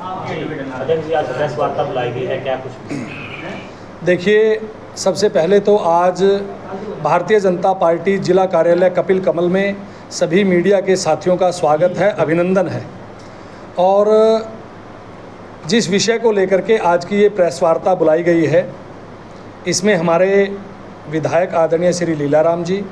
अध्यक्ष जी, आज प्रेस वार्ता बुलाई गई है, क्या कुछ? देखिए, सबसे पहले तो आज भारतीय जनता पार्टी जिला कार्यालय कपिल कमल में सभी मीडिया के साथियों का स्वागत है, अभिनंदन है। और जिस विषय को लेकर के आज की ये प्रेस वार्ता बुलाई गई है, इसमें हमारे विधायक आदरणीय श्री लीलाराम जी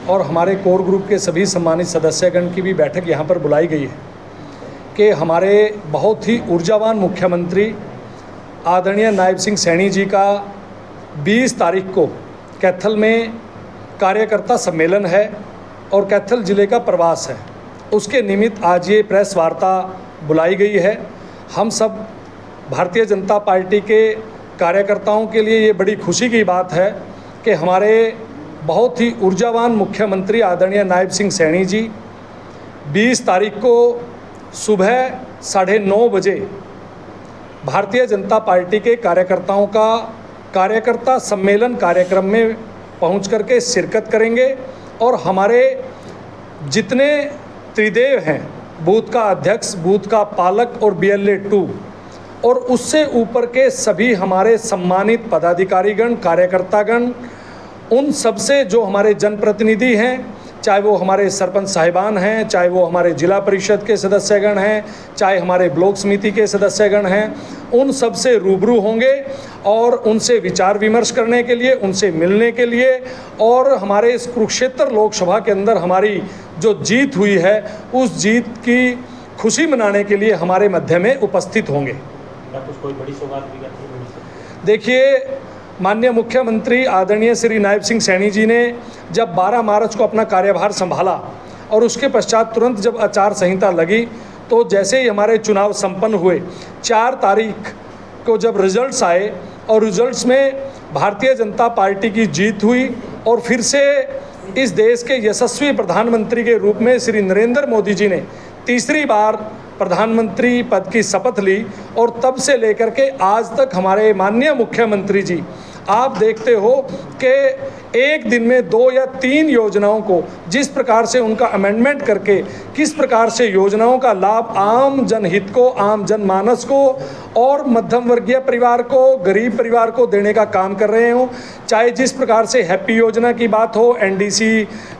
और हमारे कोर ग्रुप के सभी सम्मानित सदस्यगण की भी बैठक यहाँ पर बुलाई गई है कि हमारे बहुत ही ऊर्जावान मुख्यमंत्री आदरणीय नायब सिंह सैनी जी का 20 तारीख को कैथल में कार्यकर्ता सम्मेलन है और कैथल ज़िले का प्रवास है। उसके निमित्त आज ये प्रेस वार्ता बुलाई गई है। हम सब भारतीय जनता पार्टी के कार्यकर्ताओं के लिए ये बड़ी खुशी की बात है कि हमारे बहुत ही ऊर्जावान मुख्यमंत्री आदरणीय नायब सिंह सैनी जी 20 तारीख को सुबह 9:30 बजे भारतीय जनता पार्टी के कार्यकर्ताओं का कार्यकर्ता सम्मेलन कार्यक्रम में पहुंच करके शिरकत करेंगे और हमारे जितने त्रिदेव हैं, बूथ का अध्यक्ष, बूथ का पालक और BLA 2 और उससे ऊपर के सभी हमारे सम्मानित पदाधिकारीगण, कार्यकर्तागण, उन सबसे जो हमारे जनप्रतिनिधि हैं, चाहे वो हमारे सरपंच साहिबान हैं, चाहे वो हमारे जिला परिषद के सदस्यगण हैं, चाहे हमारे ब्लॉक समिति के सदस्यगण हैं, उन सब से रूबरू होंगे और उनसे विचार विमर्श करने के लिए, उनसे मिलने के लिए और हमारे इस कुरुक्षेत्र लोकसभा के अंदर हमारी जो जीत हुई है उस जीत की खुशी मनाने के लिए हमारे मध्य में उपस्थित होंगे। कुछ कोई बड़ी सौगात भी करती है? देखिए, माननीय मुख्यमंत्री आदरणीय श्री नायब सिंह सैनी जी ने जब 12 मार्च को अपना कार्यभार संभाला और उसके पश्चात तुरंत जब आचार संहिता लगी तो जैसे ही हमारे चुनाव संपन्न हुए 4 तारीख को जब रिजल्ट्स आए और रिजल्ट्स में भारतीय जनता पार्टी की जीत हुई और फिर से इस देश के यशस्वी प्रधानमंत्री के रूप में श्री नरेंद्र मोदी जी ने तीसरी बार प्रधानमंत्री पद की शपथ ली और तब से लेकर के आज तक हमारे माननीय मुख्यमंत्री जी, आप देखते हो कि एक दिन में 2 या 3 योजनाओं को जिस प्रकार से उनका अमेंडमेंट करके किस प्रकार से योजनाओं का लाभ आम जनहित को, आम जनमानस को और मध्यम वर्गीय परिवार को, गरीब परिवार को देने का काम कर रहे हो। चाहे जिस प्रकार से हैप्पी योजना की बात हो, NDC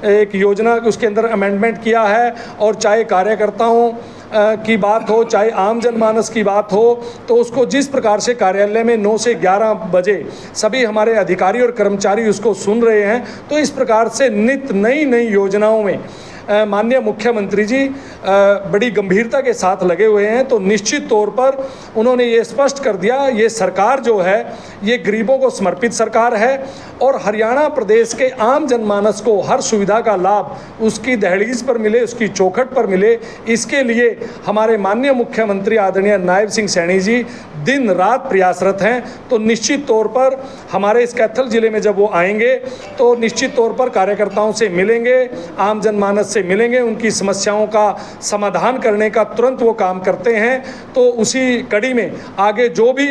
एक योजना उसके अंदर अमेंडमेंट किया है, और चाहे कार्यकर्ताओं की बात हो, चाहे आम जनमानस की बात हो, तो उसको जिस प्रकार से कार्यालय में 9 से 11 बजे सभी हमारे अधिकारी और कर्मचारी उसको सुन रहे हैं, तो इस प्रकार से नित नई योजनाओं में माननीय मुख्यमंत्री जी बड़ी गंभीरता के साथ लगे हुए हैं। तो निश्चित तौर पर उन्होंने ये स्पष्ट कर दिया, ये सरकार जो है ये गरीबों को समर्पित सरकार है और हरियाणा प्रदेश के आम जनमानस को हर सुविधा का लाभ उसकी दहलीज पर मिले, उसकी चौखट पर मिले, इसके लिए हमारे माननीय मुख्यमंत्री आदरणीय नायब सिंह सैनी जी दिन रात प्रयासरत हैं। तो निश्चित तौर पर हमारे इस कैथल ज़िले में जब वो आएंगे तो निश्चित तौर पर कार्यकर्ताओं से मिलेंगे, आम जनमानस से मिलेंगे, उनकी समस्याओं का समाधान करने का तुरंत वो काम करते हैं। तो उसी कड़ी में आगे जो भी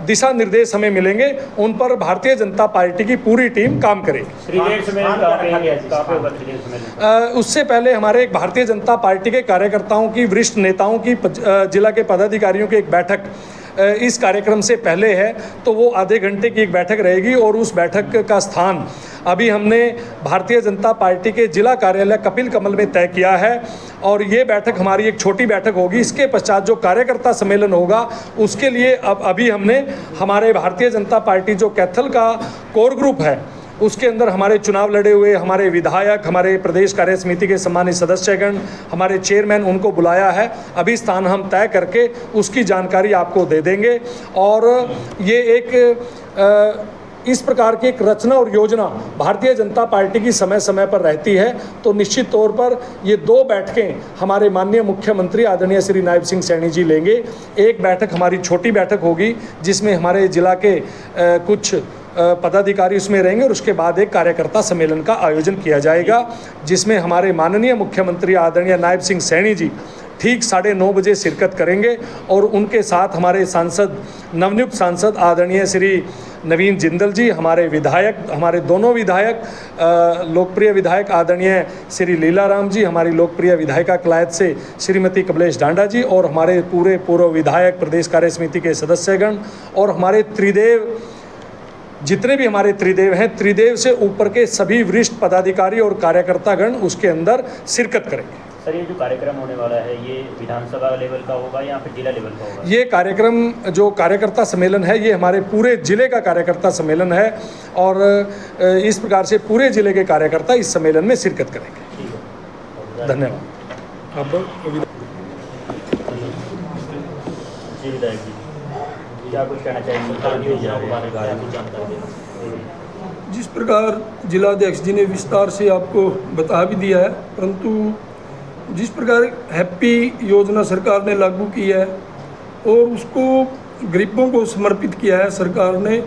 दिशा निर्देश हमें मिलेंगे उन पर भारतीय जनता पार्टी की पूरी टीम काम करेगी। उससे पहले हमारे एक भारतीय जनता पार्टी के कार्यकर्ताओं की, वरिष्ठ नेताओं की, जिला के पदाधिकारियों की एक बैठक इस कार्यक्रम से पहले है, तो वो आधे घंटे की एक बैठक रहेगी और उस बैठक का स्थान अभी हमने भारतीय जनता पार्टी के जिला कार्यालय कपिल कमल में तय किया है और ये बैठक हमारी एक छोटी बैठक होगी। इसके पश्चात जो कार्यकर्ता सम्मेलन होगा उसके लिए अभी हमने हमारे भारतीय जनता पार्टी जो कैथल का कोर ग्रुप है उसके अंदर हमारे चुनाव लड़े हुए हमारे विधायक, हमारे प्रदेश कार्य समिति के सम्मानित सदस्यगण, हमारे चेयरमैन, उनको बुलाया है। अभी स्थान हम तय करके उसकी जानकारी आपको दे देंगे और ये एक इस प्रकार की एक रचना और योजना भारतीय जनता पार्टी की समय समय पर रहती है। तो निश्चित तौर पर ये 2 बैठकें हमारे माननीय मुख्यमंत्री आदरणीय श्री नायब सिंह सैनी जी लेंगे। एक बैठक हमारी छोटी बैठक होगी जिसमें हमारे जिला के कुछ पदाधिकारी उसमें रहेंगे और उसके बाद एक कार्यकर्ता सम्मेलन का आयोजन किया जाएगा जिसमें हमारे माननीय मुख्यमंत्री आदरणीय नायब सिंह सैनी जी ठीक 9:30 बजे शिरकत करेंगे और उनके साथ हमारे सांसद, नवनियुक्त सांसद आदरणीय श्री नवीन जिंदल जी, हमारे विधायक, हमारे दोनों विधायक, लोकप्रिय विधायक आदरणीय श्री लीलाराम जी, हमारी लोकप्रिय विधायिका कलायत से श्रीमती कमलेश डांडा जी, और हमारे पूरे पूर्व विधायक, प्रदेश कार्य समिति के सदस्यगण, और हमारे त्रिदेव, जितने भी हमारे त्रिदेव हैं, त्रिदेव से ऊपर के सभी वरिष्ठ पदाधिकारी और कार्यकर्तागण उसके अंदर शिरकत करेंगे। सर, ये जो कार्यक्रम होने वाला है ये विधानसभा लेवल का होगा या फिर जिला लेवल का होगा? ये कार्यक्रम, जो कार्यकर्ता सम्मेलन है, ये हमारे पूरे जिले का कार्यकर्ता सम्मेलन है और इस प्रकार से पूरे जिले के कार्यकर्ता इस सम्मेलन में शिरकत करेंगे। ठीक है, धन्यवाद। अब जी विधायक जी, क्या कुछ कहना चाहिए सरकार की योजना के बारे में, कुछ जानकारी देना? जिस प्रकार जिलाध्यक्ष जी ने विस्तार से आपको बता भी दिया है, परंतु जिस प्रकार हैप्पी योजना सरकार ने लागू की है और उसको गरीबों को समर्पित किया है सरकार ने,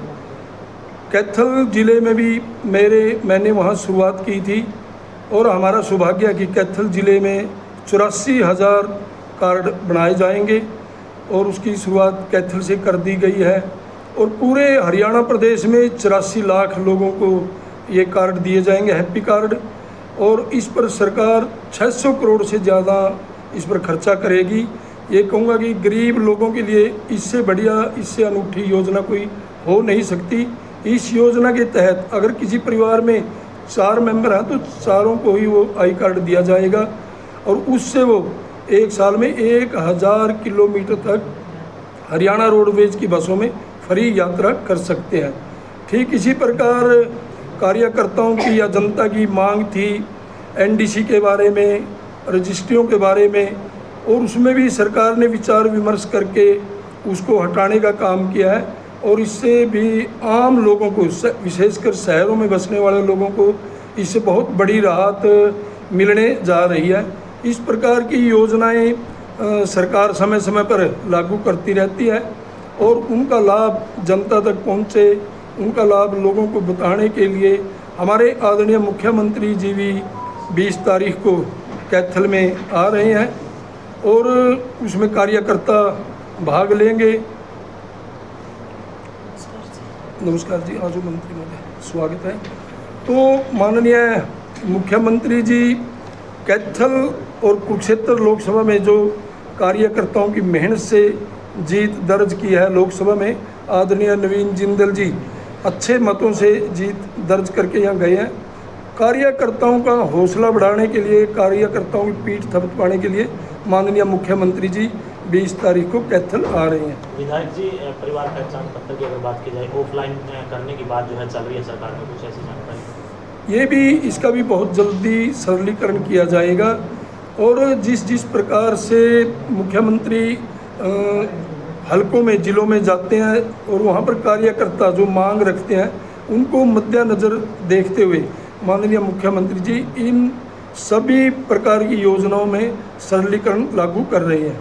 कैथल ज़िले में भी मैंने वहाँ शुरुआत की थी और हमारा सौभाग्य है कि कैथल ज़िले में 84,000 कार्ड बनाए जाएंगे और उसकी शुरुआत कैथल से कर दी गई है और पूरे हरियाणा प्रदेश में 84 लाख लोगों को ये कार्ड दिए जाएंगे, हैप्पी कार्ड, और इस पर सरकार 600 करोड़ से ज़्यादा इस पर खर्चा करेगी। ये कहूँगा कि गरीब लोगों के लिए इससे बढ़िया, इससे अनूठी योजना कोई हो नहीं सकती। इस योजना के तहत अगर किसी परिवार में 4 मेंबर हैं तो चारों को ही वो आई कार्ड दिया जाएगा और उससे वो एक साल में 1000 किलोमीटर तक हरियाणा रोडवेज की बसों में फ्री यात्रा कर सकते हैं। ठीक इसी प्रकार कार्यकर्ताओं की या जनता की मांग थी एनडीसी के बारे में, रजिस्ट्रियों के बारे में, और उसमें भी सरकार ने विचार विमर्श करके उसको हटाने का काम किया है और इससे भी आम लोगों को, विशेषकर शहरों में बसने वाले लोगों को इससे बहुत बड़ी राहत मिलने जा रही है। इस प्रकार की योजनाएं सरकार समय समय पर लागू करती रहती है और उनका लाभ जनता तक पहुँचे, उनका लाभ लोगों को बताने के लिए हमारे आदरणीय मुख्यमंत्री जी भी 20 तारीख को कैथल में आ रहे हैं और उसमें कार्यकर्ता भाग लेंगे। नमस्कार जी, आजू मंत्री महोदय, स्वागत है। तो माननीय मुख्यमंत्री जी कैथल और कुरुक्षेत्र लोकसभा में जो कार्यकर्ताओं की मेहनत से जीत दर्ज की है लोकसभा में, आदरणीय नवीन जिंदल जी अच्छे मतों से जीत दर्ज करके यहाँ गए हैं। कार्यकर्ताओं का हौसला बढ़ाने के लिए, कार्यकर्ताओं की पीठ थपथपाने के लिए माननीय मुख्यमंत्री जी 20 तारीख को कैथल आ रहे हैं। विधायक जी, परिवार पहचान पत्र की अगर बात की जाए, ऑफलाइन करने की बात जो है चल रही है सरकार में, कुछ ऐसी जानकारी? ये भी, इसका भी बहुत जल्दी सरलीकरण किया जाएगा और जिस प्रकार से मुख्यमंत्री हलकों में, जिलों में जाते हैं और वहाँ पर कार्यकर्ता जो मांग रखते हैं उनको मद्देनज़र देखते हुए माननीय मुख्यमंत्री जी इन सभी प्रकार की योजनाओं में सरलीकरण लागू कर रहे हैं।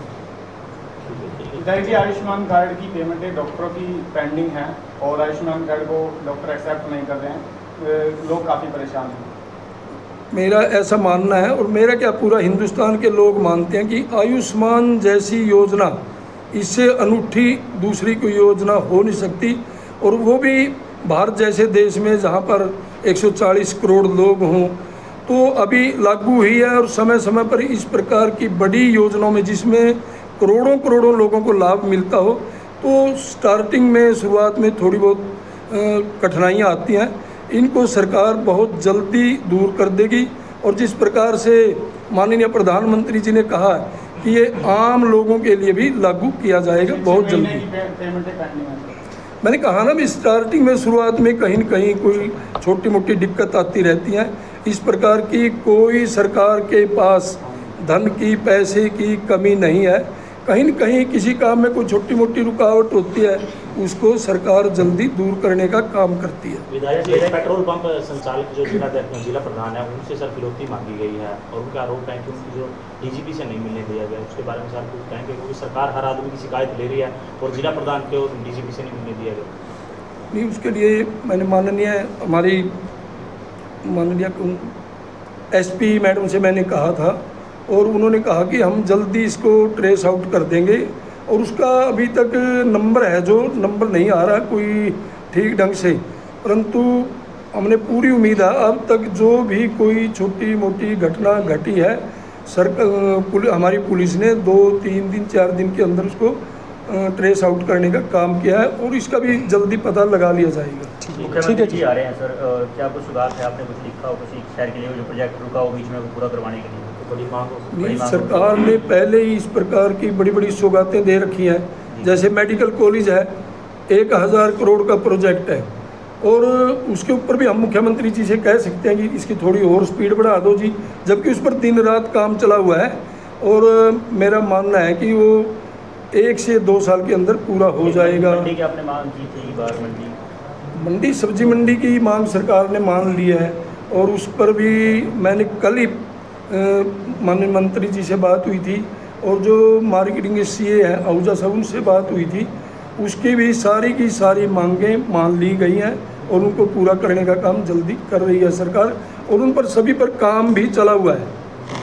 विधायक जी, आयुष्मान कार्ड की पेमेंटें डॉक्टरों की पेंडिंग है और आयुष्मान कार्ड को डॉक्टर एक्सेप्ट नहीं कर रहे हैं, लोग काफ़ी परेशान हैं। मेरा ऐसा मानना है और मेरा क्या, पूरा हिंदुस्तान के लोग मानते हैं कि आयुष्मान जैसी योजना, इससे अनूठी दूसरी कोई योजना हो नहीं सकती और वो भी भारत जैसे देश में जहाँ पर 140 करोड़ लोग हों। तो अभी लागू हुई है और समय समय पर इस प्रकार की बड़ी योजनाओं में जिसमें करोड़ों करोड़ों लोगों को लाभ मिलता हो, तो स्टार्टिंग में, शुरुआत में थोड़ी बहुत कठिनाइयाँ आती हैं, इनको सरकार बहुत जल्दी दूर कर देगी। और जिस प्रकार से माननीय प्रधानमंत्री जी ने कहा कि ये आम लोगों के लिए भी लागू किया जाएगा बहुत जल्दी। मैंने कहा ना भी, स्टार्टिंग में, शुरुआत में कहीं न कहीं कोई छोटी मोटी दिक्कत आती रहती है। इस प्रकार की कोई सरकार के पास धन की, पैसे की कमी नहीं है। कहीं न कहीं किसी काम में कोई छोटी मोटी रुकावट होती है, उसको सरकार जल्दी दूर करने का काम करती है। विधायक जी, पेट्रोल पंप संचालक जो जिला प्रधान है, उनसे सर फिरौती मांगी गई है और उनका आरोप है कि उनकी जो डीजीपी से नहीं मिलने दिया गया, उसके बारे में सर कुछ कहेंगे? क्योंकि सरकार हर आदमी की शिकायत ले रही है और जिला प्रधान को डीजीपी से नहीं मिलने दिया गया। नहीं, उसके लिए मैंने माननीय एसपी मैडम से मैंने कहा था और उन्होंने कहा कि हम जल्दी इसको ट्रेस आउट कर देंगे। और उसका अभी तक नंबर है, जो नंबर नहीं आ रहा कोई ठीक ढंग से, परंतु हमने पूरी उम्मीद है अब तक जो भी कोई छोटी मोटी घटना घटी है हमारी पुलिस ने 2-3 दिन 4 दिन के अंदर उसको ट्रेस आउट करने का काम किया है और इसका भी जल्दी पता लगा लिया जाएगा। मुख्यमंत्री जी आ रहे हैं सर, क्या कुछ सुधार है? आपने कुछ लिखा हो किसी शहर के लिए जो प्रोजेक्ट रुका हो बीच में वो पूरा करवाने के लिए? तो बड़ी मांग हो। नहीं, सरकार ने पहले ही इस प्रकार की बड़ी बड़ी सौगातें दे रखी हैं। जैसे मेडिकल कॉलेज है, 1000 करोड़ का प्रोजेक्ट है, और उसके ऊपर भी हम मुख्यमंत्री जी से कह सकते हैं कि इसकी थोड़ी और स्पीड बढ़ा दो जी, जबकि उस पर दिन रात काम चला हुआ है। और मेरा मानना है कि वो 1 से 2 साल के अंदर पूरा हो जाएगा। मंडी की आपने मांग की थी बार मंडी सब्जी मंडी की मांग सरकार ने मान ली है, और उस पर भी मैंने कल ही माननीय मंत्री जी से बात हुई थी, और जो मार्केटिंग सीए हैं आहूजा साहब, उनसे बात हुई थी, उसकी भी सारी की सारी मांगें मान ली गई हैं और उनको पूरा करने का काम जल्दी कर रही है सरकार, और उन पर सभी पर काम भी चला हुआ है।